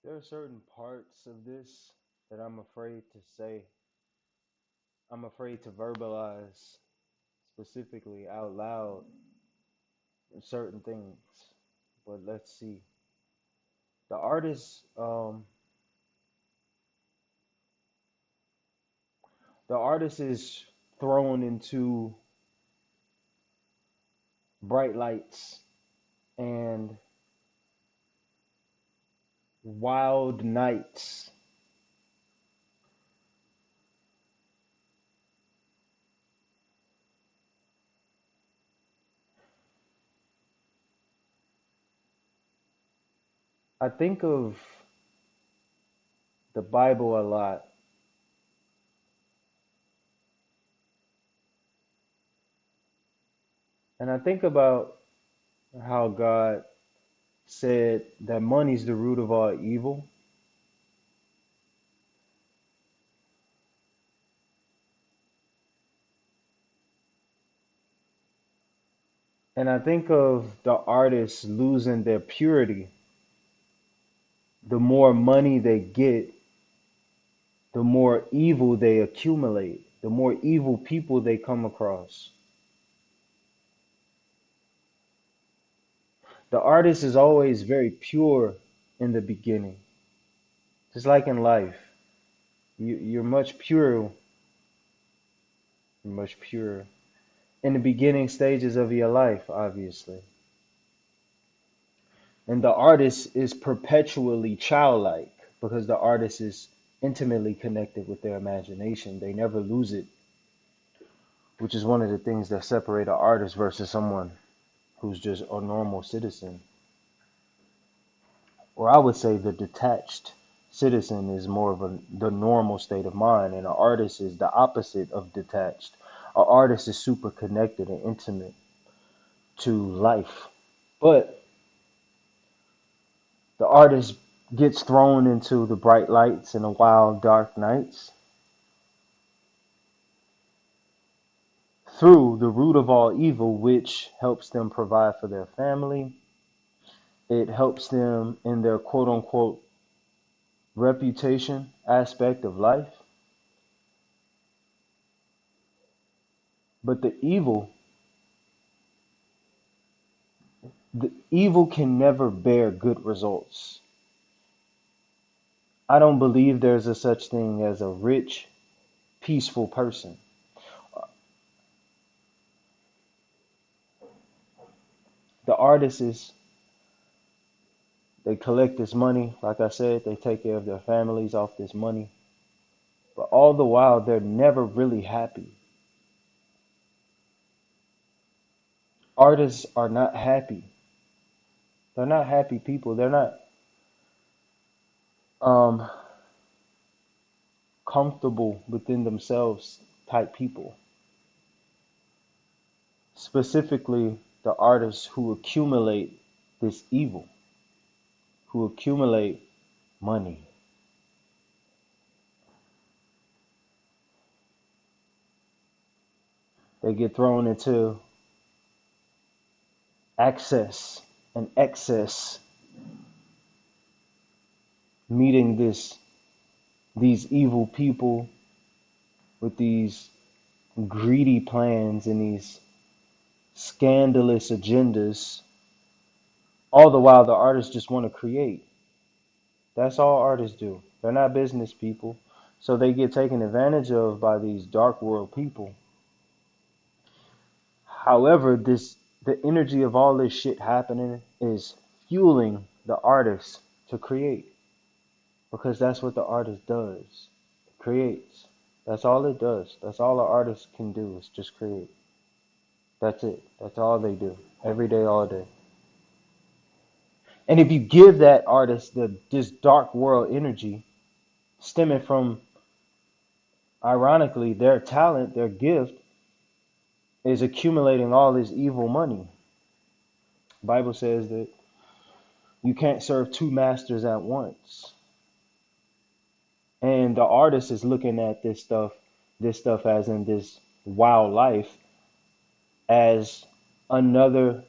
There are certain parts of this that I'm afraid to say. I'm afraid to verbalize specifically out loud certain things. But let's see. The artist, the artist is thrown into bright lights and wild nights. I think of the Bible a lot, and I think about how God said that money's the root of all evil. And I think of the artists losing their purity. The more money they get, the more evil they accumulate, the more evil people they come across. The artist is always very pure in the beginning, just like in life. You're much purer in the beginning stages of your life, obviously. And the artist is perpetually childlike because the artist is intimately connected with their imagination. They never lose it, which is one of the things that separate an artist versus someone who's just a normal citizen. Or I would say the detached citizen is more of the normal state of mind, and an artist is the opposite of detached. An artist is super connected and intimate to life. But the artist gets thrown into the bright lights and the wild dark nights through the root of all evil, which helps them provide for their family. It helps them in their quote unquote reputation aspect of life. But the evil can never bear good results. I don't believe there's a such thing as a rich, peaceful person. The artists is they collect this money, like I said, they take care of their families off this money, but all the while they're never really happy. Artists are not happy. They're not happy people. They're not um comfortable within themselves type people. Specifically the artists who accumulate this evil, who accumulate money. They get thrown into access and excess, meeting these evil people with these greedy plans and these scandalous agendas. All the while, the artists just want to create. That's all artists do. They're not business people. So they get taken advantage of by these dark world people. However, the energy of all this shit happening is fueling the artist to create because that's what the artist does. It creates. That's all it does. That's all an artist can do is just create. That's it. That's all they do. Every day, all day. And if you give that artist this dark world energy stemming from ironically their talent, their gift is accumulating all this evil money. The Bible says that you can't serve two masters at once. And the artist is looking at this stuff as in this wild life as another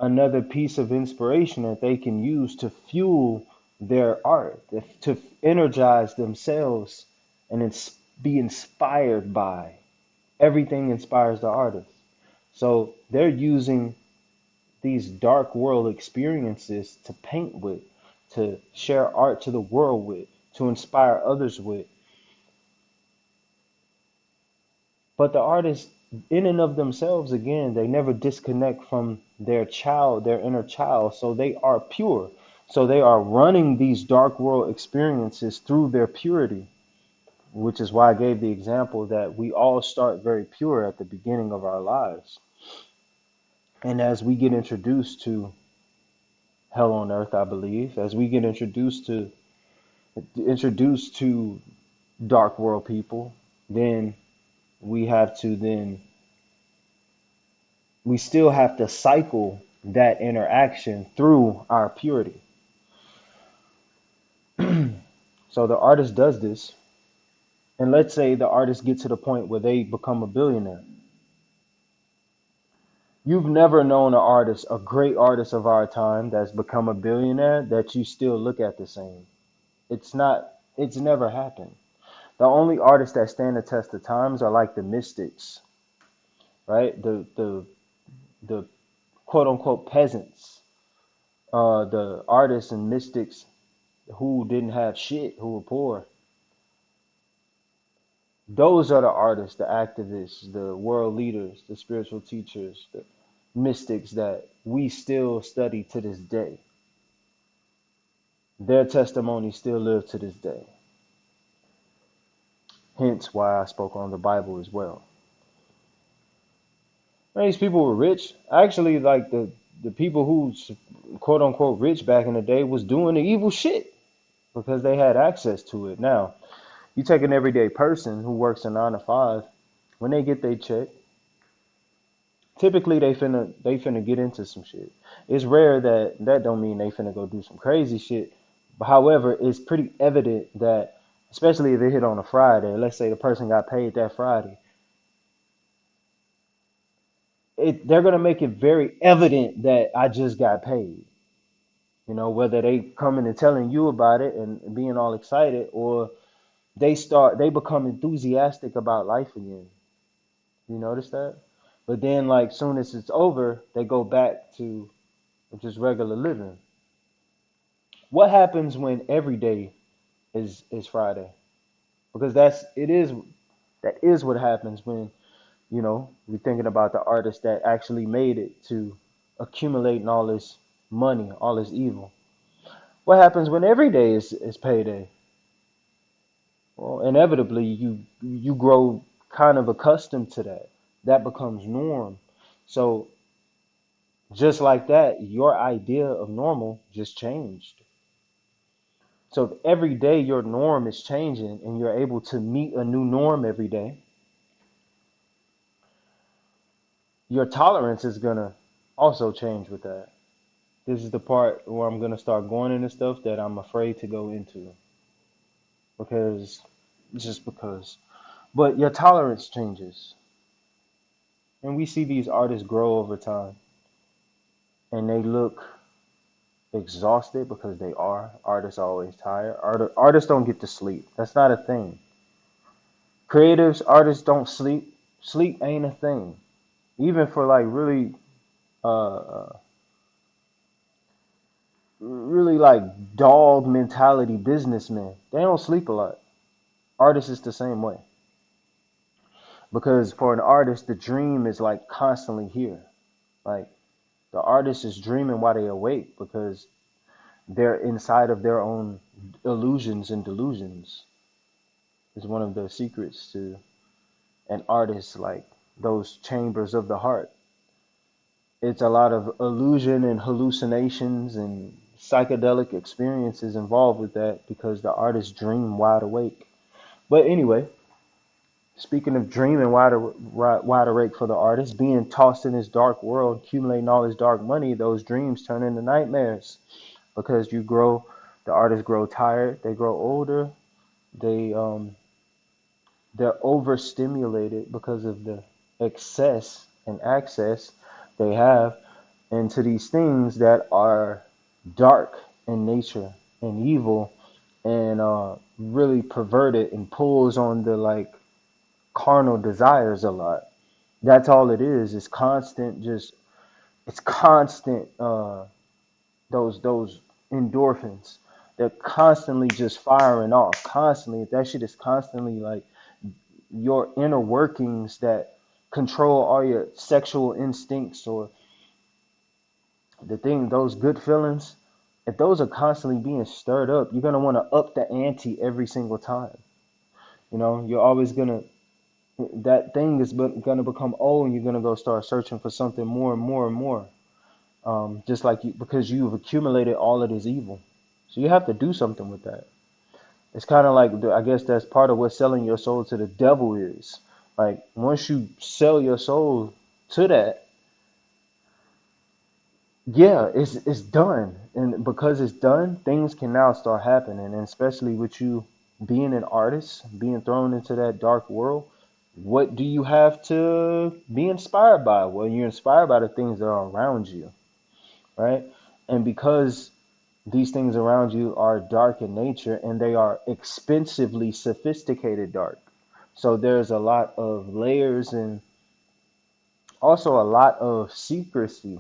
another piece of inspiration that they can use to fuel their art, to energize themselves and be inspired by. Everything inspires the artist. So they're using these dark world experiences to paint with, to share art to the world with, to inspire others with. But the artists, in and of themselves, again, they never disconnect from their child, their inner child. So they are pure. So they are running these dark world experiences through their purity, which is why I gave the example that we all start very pure at the beginning of our lives. And as we get introduced to hell on earth, I believe, as we get introduced to dark world people, then we have to then we still have to cycle that interaction through our purity. So the artist does this, and let's say the artist gets to the point where they become a billionaire. You've never known an artist, a great artist of our time that's become a billionaire that you still look at the same. It's never happened. The only artists that stand the test of times are like the mystics, right? The quote unquote peasants, the artists and mystics who didn't have shit, who were poor. Those are the artists, the activists, the world leaders, the spiritual teachers, the mystics that we still study to this day. Their testimonies still live to this day. Hence why I spoke on the Bible as well. These people were rich. Actually, like the people who's quote unquote rich back in the day was doing the evil shit because they had access to it. Now, you take an everyday person who works a 9 to 5, when they get their check, typically they finna get into some shit. It's rare that don't mean they finna go do some crazy shit. But however, it's pretty evident that, especially if it hit on a Friday, let's say the person got paid that Friday, they're gonna make it very evident that I just got paid. Whether they coming and telling you about it and being all excited, or they become enthusiastic about life again. You notice that? But then, like, soon as it's over, they go back to just regular living. What happens when every day is Friday? Because that is what happens when we're thinking about the artist that actually made it to accumulating all this money, all this evil. What happens when every day is payday? Well, inevitably you grow kind of accustomed to that. That becomes norm. So just like that, your idea of normal just changed. So if every day your norm is changing and you're able to meet a new norm every day, your tolerance is gonna also change with that. This is the part where I'm gonna start going into stuff that I'm afraid to go into because just because. But your tolerance changes. And we see these artists grow over time and they look exhausted because they are. Artists are always tired. Artists don't get to sleep. That's not a thing. Creatives, artists don't sleep. Sleep ain't a thing. Even for like really like dog mentality businessmen, they don't sleep a lot. Artists is the same way. Because for an artist, the dream is like constantly here. Like the artist is dreaming while they awake because they're inside of their own illusions and delusions. Is one of the secrets to an artist, like those chambers of the heart. It's a lot of illusion and hallucinations and psychedelic experiences involved with that because the artist dream wide awake. But anyway, speaking of dreaming wide awake for the artist, being tossed in this dark world, accumulating all this dark money, those dreams turn into nightmares because the artists grow tired, they grow older, they they're overstimulated because of the excess and access they have. and to these things that are dark in nature and evil and really perverted and pulls on the like carnal desires a lot. That's all it is. It's constant, just it's constant. Those endorphins, they're constantly just firing off. Constantly, that shit is constantly like your inner workings that control all your sexual instincts or the thing, those good feelings, if those are constantly being stirred up, you're gonna want to up the ante every single time. You know, you're always gonna that thing is gonna become old, and you're gonna go start searching for something more and more and more. Just like you, because you've accumulated all of this evil, so you have to do something with that. It's kind of like I guess that's part of what selling your soul to the devil is. Like once you sell your soul to that, yeah, it's done, and because it's done, things can now start happening, and especially with you being an artist, being thrown into that dark world. What do you have to be inspired by? Well, you're inspired by the things that are around you, right? And because these things around you are dark in nature and they are expensively sophisticated dark. So there's a lot of layers and also a lot of secrecy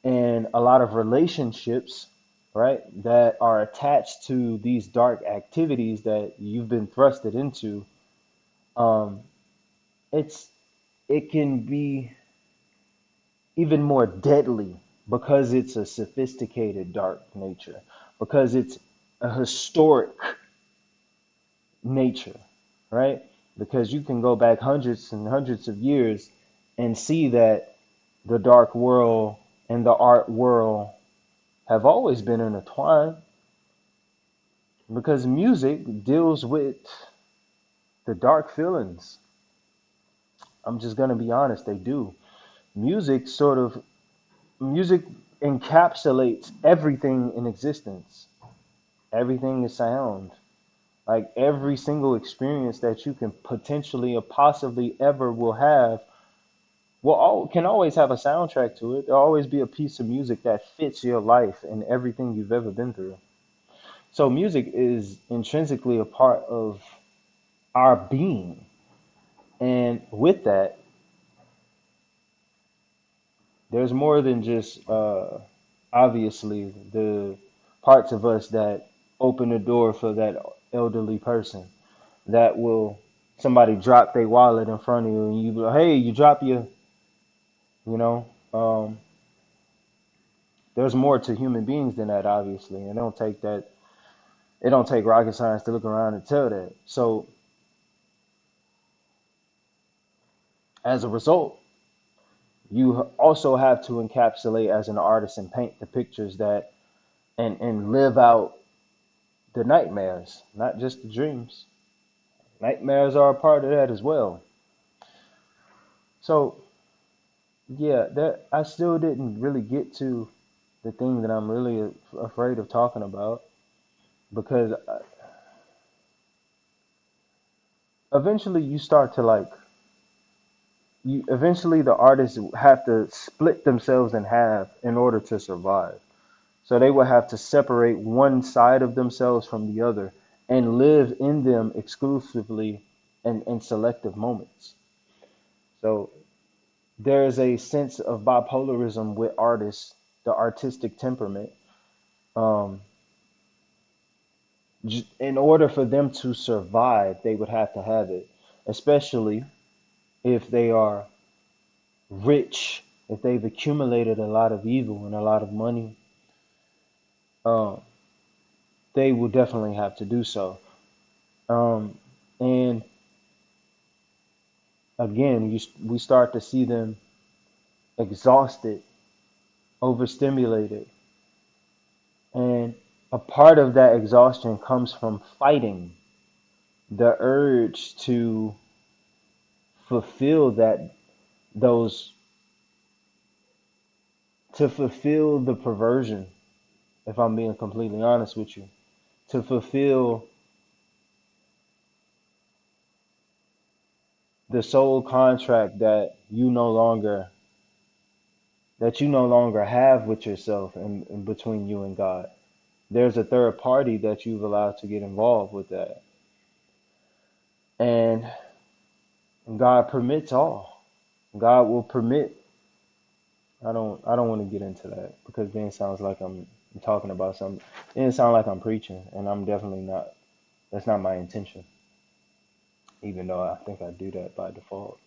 and a lot of relationships, right, that are attached to these dark activities that you've been thrusted into. Um, it's it can be even more deadly because it's a sophisticated dark nature, because it's a historic nature, right? Because you can go back hundreds and hundreds of years and see that the dark world and the art world have always been intertwined because music deals with the dark feelings. I'm just going to be honest, they do. Music sort of music encapsulates everything in existence. Everything is sound. Like every single experience that you can potentially or possibly ever will have can always have a soundtrack to it. There'll always be a piece of music that fits your life and everything you've ever been through. So music is intrinsically a part of our being. And with that, there's more than just obviously the parts of us that open the door for that elderly person that will somebody drop their wallet in front of you and you be like, hey, you drop your, you know, there's more to human beings than that, obviously. And it don't take rocket science to look around and tell that. So as a result, you also have to encapsulate as an artist and paint the pictures that and live out the nightmares, not just the dreams. Nightmares are a part of that as well. So yeah, that I still didn't really get to the thing that I'm really afraid of talking about because eventually you start to like you eventually the artists have to split themselves in half in order to survive. So they will have to separate one side of themselves from the other and live in them exclusively and in selective moments. So there is a sense of bipolarism with artists, the artistic temperament. Um, in order for them to survive, they would have to have it, especially if they are rich, if they've accumulated a lot of evil and a lot of money. Um, they will definitely have to do so. Um, and again, we start to see them exhausted, overstimulated, and a part of that exhaustion comes from fighting the urge to fulfill those to fulfill the perversion, if I'm being completely honest with you, to fulfill the soul contract that you no longer that you no longer have with yourself and between you and God. There's a third party that you've allowed to get involved with that. And God permits all. God will permit. I don't want to get into that because then it sounds like I'm talking about something. Then it sounds like I'm preaching, and I'm definitely not. That's not my intention, even though I think I do that by default.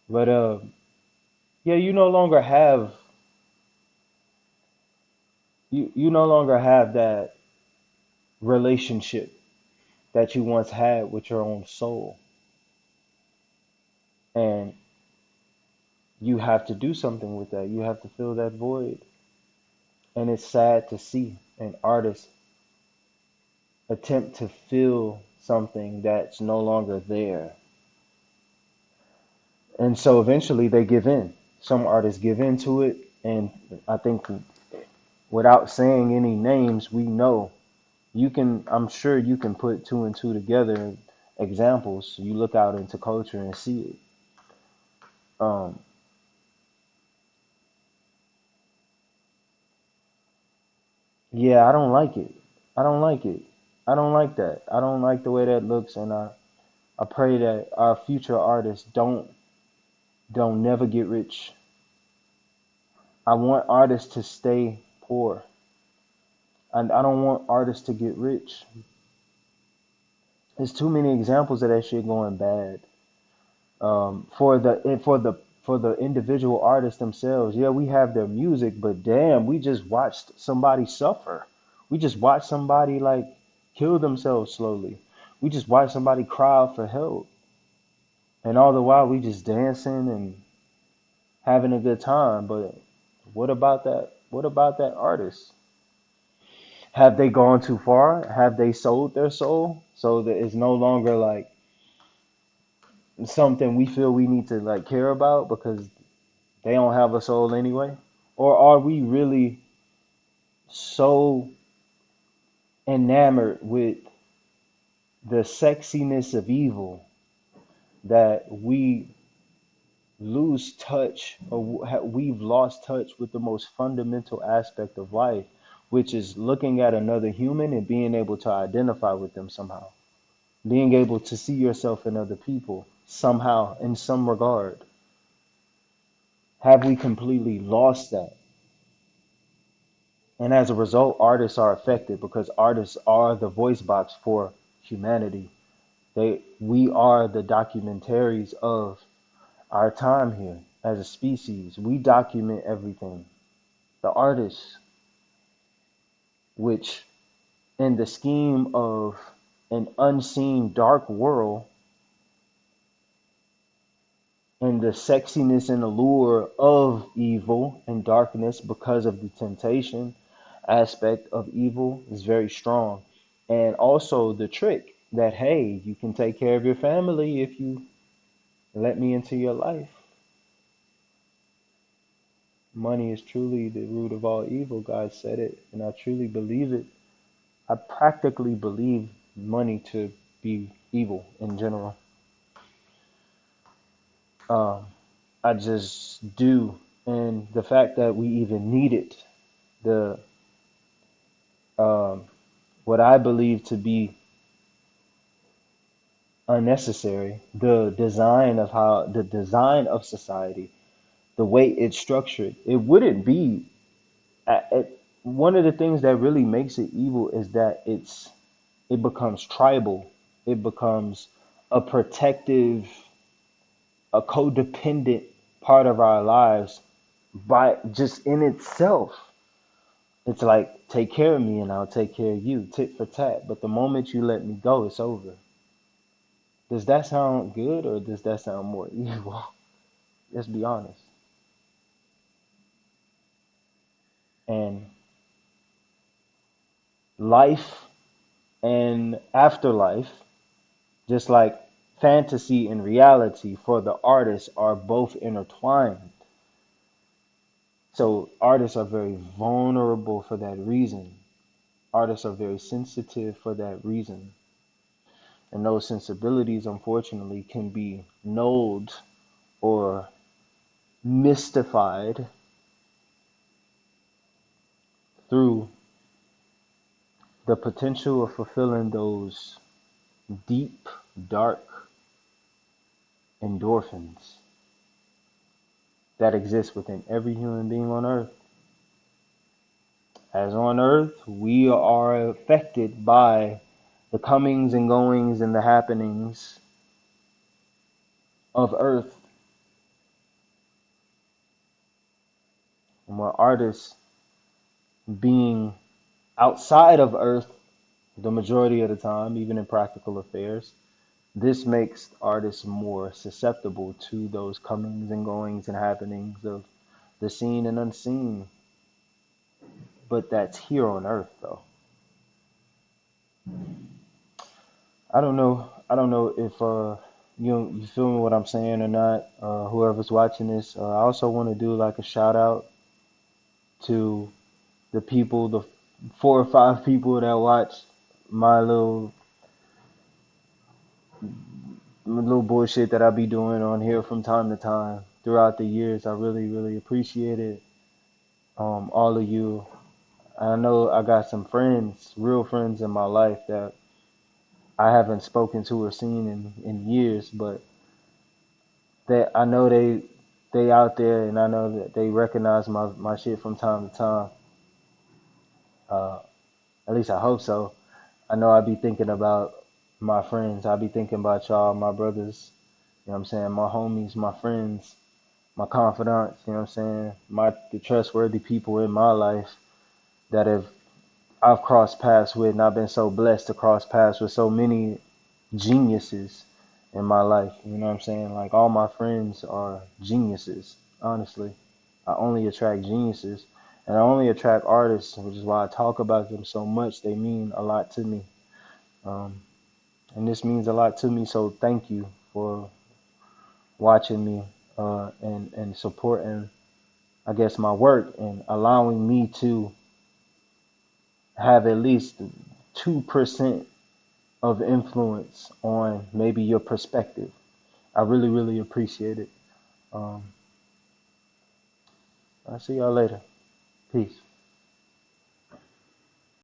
But yeah, you no longer have that relationship that you once had with your own soul, and you have to do something with that. You have to fill that void, and it's sad to see an artist attempt to fill something that's no longer there. And so eventually they give in. Some artists give into it, and I think without saying any names, we know I'm sure you can put two and two together, examples. You look out into culture and see it. Um, yeah, I don't like it. I don't like it. I don't like that. I don't like the way that looks, and I pray that our future artists don't never get rich. I want artists to stay poor. And I don't want artists to get rich. There's too many examples of that shit going bad. For the individual artists themselves, yeah, we have their music, but damn, we just watched somebody suffer. We just watched somebody like kill themselves slowly. We just watched somebody cry out for help, and all the while we just dancing and having a good time. But what about that? What about that artist? Have they gone too far? Have they sold their soul so that it's no longer like something we feel we need to like care about because they don't have a soul anyway? Or are we really so enamored with the sexiness of evil that we lose touch or we've lost touch with the most fundamental aspect of life, which is looking at another human and being able to identify with them somehow, being able to see yourself in other people somehow in some regard? Have we completely lost that? And as a result, artists are affected because artists are the voice box for humanity. We are the documentaries of our time here as a species. We document everything. The artists, which in the scheme of an unseen dark world and the sexiness and allure of evil and darkness because of the temptation aspect of evil is very strong. And also the trick that, hey, you can take care of your family if you let me into your life. Money is truly the root of all evil. God said it, and I truly believe it. I practically believe money to be evil in general. Um, I just do. And the fact that we even need it, the um, what I believe to be unnecessary, the design of society, the way it's structured, it wouldn't be. One of the things that really makes it evil is that it becomes tribal. It becomes a protective, a codependent part of our lives by just in itself. It's like take care of me and I'll take care of you, tit for tat. But the moment you let me go, it's over. Does that sound good or does that sound more evil? Let's be honest. And life and afterlife, just like fantasy and reality for the artist, are both intertwined. So artists are very vulnerable for that reason. Artists are very sensitive for that reason. And those sensibilities, unfortunately, can be nulled or mystified through the potential of fulfilling those deep, dark endorphins that exist within every human being on earth. As on earth, we are affected by the comings and goings and the happenings of earth. And what artists being outside of earth the majority of the time, even in practical affairs, this makes artists more susceptible to those comings and goings and happenings of the seen and unseen. But that's here on earth, though. I don't know. I don't know if you feel me what I'm saying or not. Whoever's watching this, I also want to do like a shout out to the people, the 4 or 5 people that watch my little bullshit that I be doing on here from time to time throughout the years. I really, really appreciate it. All of you. I know I got some friends, real friends in my life that I haven't spoken to or seen in years, but that I know they out there and I know that they recognize my shit from time to time. Uh, at least I hope so. I know I be thinking about my friends. I be thinking about y'all, my brothers, you know what I'm saying, my homies, my friends, my confidants, you know what I'm saying, the trustworthy people in my life that have I've crossed paths with, and I've been so blessed to cross paths with so many geniuses in my life. You know what I'm saying? Like all my friends are geniuses, honestly. I only attract geniuses and I only attract artists, which is why I talk about them so much. They mean a lot to me. Um, and this means a lot to me. So thank you for watching me and supporting, I guess, my work and allowing me to have at least 2% of influence on maybe your perspective. I really, really appreciate it. Um, I'll see y'all later. Peace.